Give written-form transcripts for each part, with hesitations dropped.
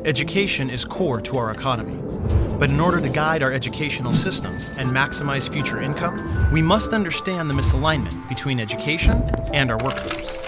Education is core to our economy. But in order to guide our educational systems and maximize future income, we must understand the misalignment between education and our workforce.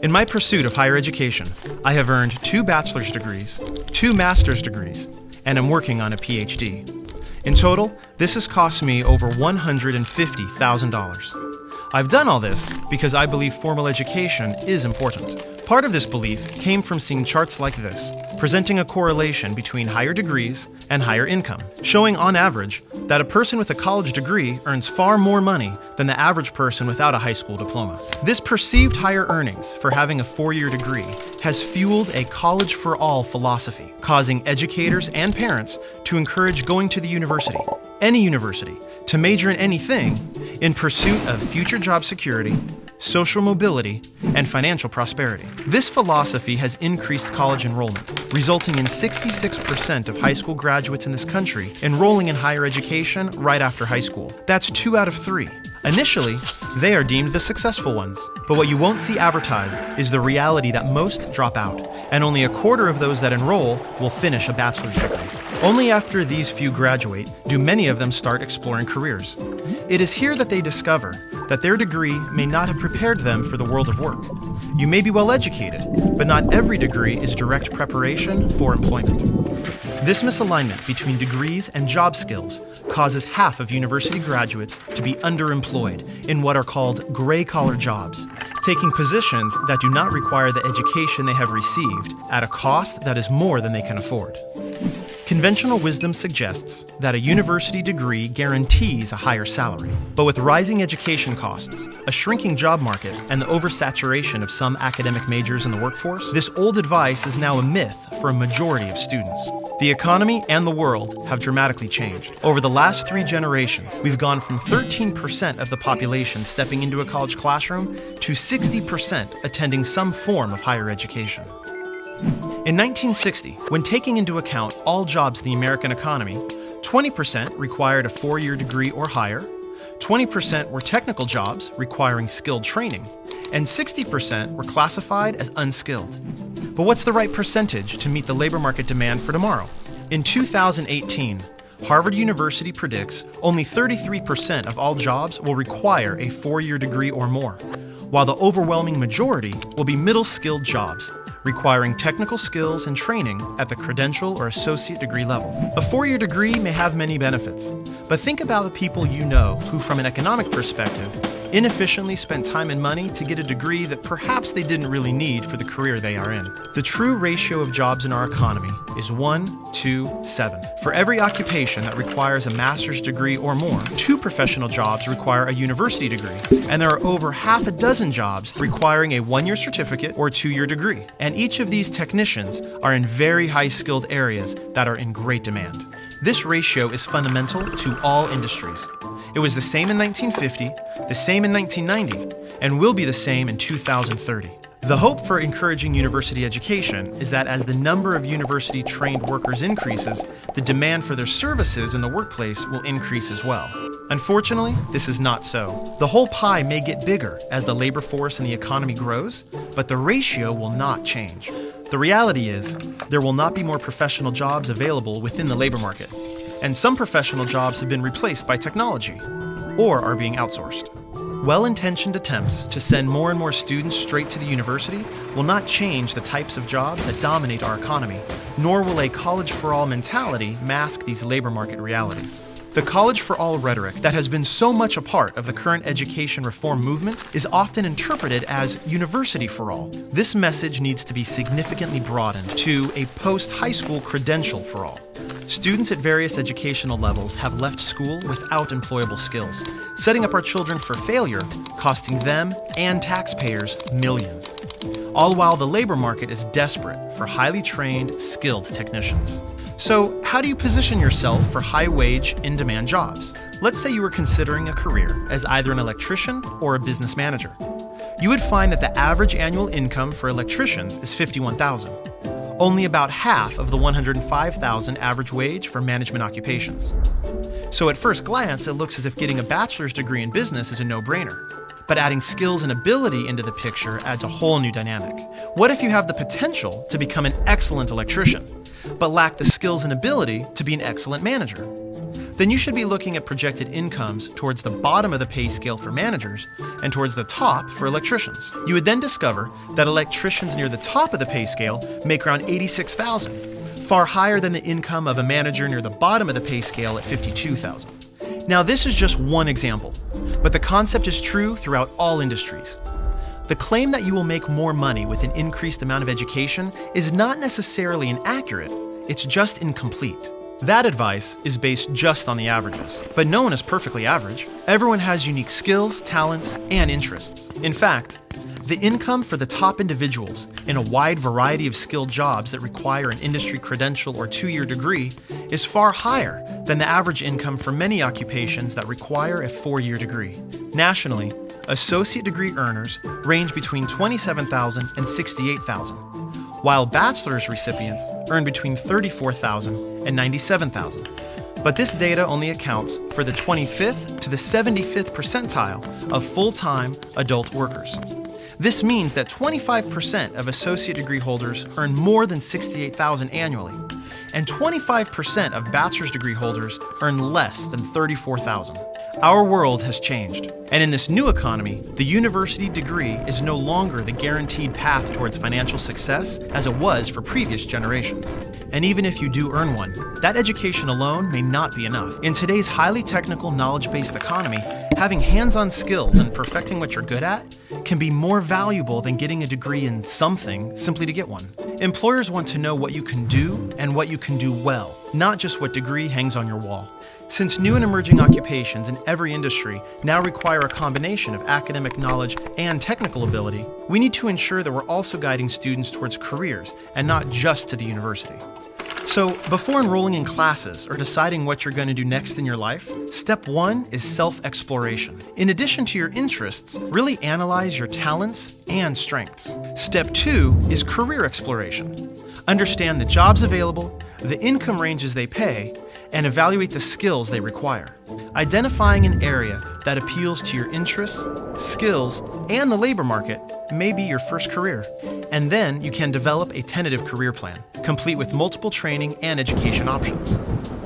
In my pursuit of higher education, I have earned 2 bachelor's degrees, 2 master's degrees, and am working on a PhD. In total, this has cost me over $150,000. I've done all this because I believe formal education is important. Part of this belief came from seeing charts like this, presenting a correlation between higher degrees and higher income, showing on average that a person with a college degree earns far more money than the average person without a high school diploma. This perceived higher earnings for having a 4-year degree has fueled a college for all philosophy, causing educators and parents to encourage going to the university, any university, to major in anything in pursuit of future job security, social mobility, and financial prosperity. This philosophy has increased college enrollment, resulting in 66% of high school graduates in this country enrolling in higher education right after high school. That's 2 out of 3. Initially, they are deemed the successful ones, but what you won't see advertised is the reality that most drop out, and only a quarter of those that enroll will finish a bachelor's degree. Only after these few graduate do many of them start exploring careers. It is here that they discover that their degree may not have prepared them for the world of work. You may be well educated, but not every degree is direct preparation for employment. This misalignment between degrees and job skills causes half of university graduates to be underemployed in what are called gray-collar jobs, taking positions that do not require the education they have received at a cost that is more than they can afford. Conventional wisdom suggests that a university degree guarantees a higher salary. But with rising education costs, a shrinking job market, and the oversaturation of some academic majors in the workforce, this old advice is now a myth for a majority of students. The economy and the world have dramatically changed. Over the last 3 generations, we've gone from 13% of the population stepping into a college classroom to 60% attending some form of higher education. In 1960, when taking into account all jobs in the American economy, 20% required a 4-year degree or higher, 20% were technical jobs requiring skilled training, and 60% were classified as unskilled. But what's the right percentage to meet the labor market demand for tomorrow? In 2018, Harvard University predicts only 33% of all jobs will require a 4-year degree or more, while the overwhelming majority will be middle-skilled jobs, requiring technical skills and training at the credential or associate degree level. A 4-year degree may have many benefits, but think about the people you know who, from an economic perspective, inefficiently spent time and money to get a degree that perhaps they didn't really need for the career they are in. The true ratio of jobs in our economy is 1 to 7. For every occupation that requires a master's degree or more, 2 professional jobs require a university degree, and there are over half a dozen jobs requiring a 1-year certificate or 2-year degree. And each of these technicians are in very high-skilled areas that are in great demand. This ratio is fundamental to all industries. It was the same in 1950, the same in 1990, and will be the same in 2030. The hope for encouraging university education is that as the number of university-trained workers increases, the demand for their services in the workplace will increase as well. Unfortunately, this is not so. The whole pie may get bigger as the labor force and the economy grows, but the ratio will not change. The reality is, there will not be more professional jobs available within the labor market, and some professional jobs have been replaced by technology, or are being outsourced. Well-intentioned attempts to send more and more students straight to the university will not change the types of jobs that dominate our economy, nor will a college-for-all mentality mask these labor market realities. The college-for-all rhetoric that has been so much a part of the current education reform movement is often interpreted as university-for-all. This message needs to be significantly broadened to a post-high school credential-for-all. Students at various educational levels have left school without employable skills, setting up our children for failure, costing them and taxpayers millions. All while the labor market is desperate for highly trained, skilled technicians. So, how do you position yourself for high-wage, in-demand jobs? Let's say you were considering a career as either an electrician or a business manager. You would find that the average annual income for electricians is $51,000. only about half of the $105,000 average wage for management occupations. So at first glance, it looks as if getting a bachelor's degree in business is a no-brainer. But adding skills and ability into the picture adds a whole new dynamic. What if you have the potential to become an excellent electrician, but lack the skills and ability to be an excellent manager? Then you should be looking at projected incomes towards the bottom of the pay scale for managers and towards the top for electricians. You would then discover that electricians near the top of the pay scale make around $86,000, far higher than the income of a manager near the bottom of the pay scale at $52,000. Now, this is just one example, but the concept is true throughout all industries. The claim that you will make more money with an increased amount of education is not necessarily inaccurate, it's just incomplete. That advice is based just on the averages, but no one is perfectly average. Everyone has unique skills, talents, and interests. In fact, the income for the top individuals in a wide variety of skilled jobs that require an industry credential or 2-year degree is far higher than the average income for many occupations that require a 4-year degree. Nationally, associate degree earners range between $27,000 and $68,000, while bachelor's recipients earn between $34,000 and $97,000. But this data only accounts for the 25th to the 75th percentile of full-time adult workers. This means that 25% of associate degree holders earn more than $68,000 annually, and 25% of bachelor's degree holders earn less than $34,000. Our world has changed, and in this new economy, the university degree is no longer the guaranteed path towards financial success as it was for previous generations. And even if you do earn one, that education alone may not be enough. In today's highly technical, knowledge-based economy, having hands-on skills and perfecting what you're good at can be more valuable than getting a degree in something simply to get one. Employers want to know what you can do and what you can do well, not just what degree hangs on your wall. Since new and emerging occupations in every industry now require a combination of academic knowledge and technical ability, we need to ensure that we're also guiding students towards careers and not just to the university. So, before enrolling in classes or deciding what you're going to do next in your life, step 1 is self-exploration. In addition to your interests, really analyze your talents and strengths. Step 2 is career exploration. Understand the jobs available, the income ranges they pay, and evaluate the skills they require. Identifying an area that appeals to your interests, skills, and the labor market may be your first career. And then you can develop a tentative career plan, complete with multiple training and education options.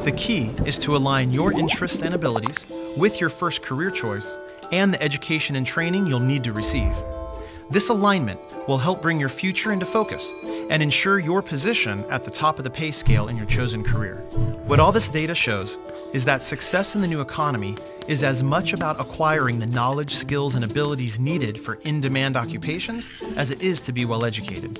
The key is to align your interests and abilities with your first career choice and the education and training you'll need to receive. This alignment will help bring your future into focus and ensure your position at the top of the pay scale in your chosen career. What all this data shows is that success in the new economy is as much about acquiring the knowledge, skills, and abilities needed for in-demand occupations as it is to be well educated.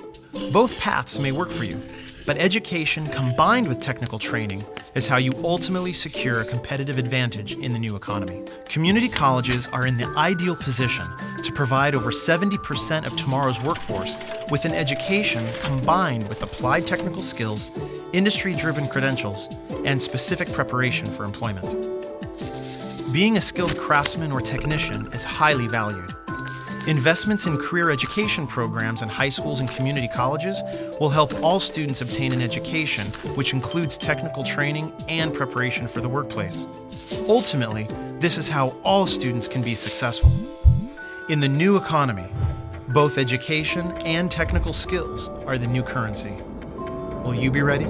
Both paths may work for you, but education combined with technical training is how you ultimately secure a competitive advantage in the new economy. Community colleges are in the ideal position to provide over 70% of tomorrow's workforce with an education combined with applied technical skills, industry-driven credentials, and specific preparation for employment. Being a skilled craftsman or technician is highly valued. Investments in career education programs in high schools and community colleges will help all students obtain an education which includes technical training and preparation for the workplace. Ultimately, this is how all students can be successful. In the new economy, both education and technical skills are the new currency. Will you be ready?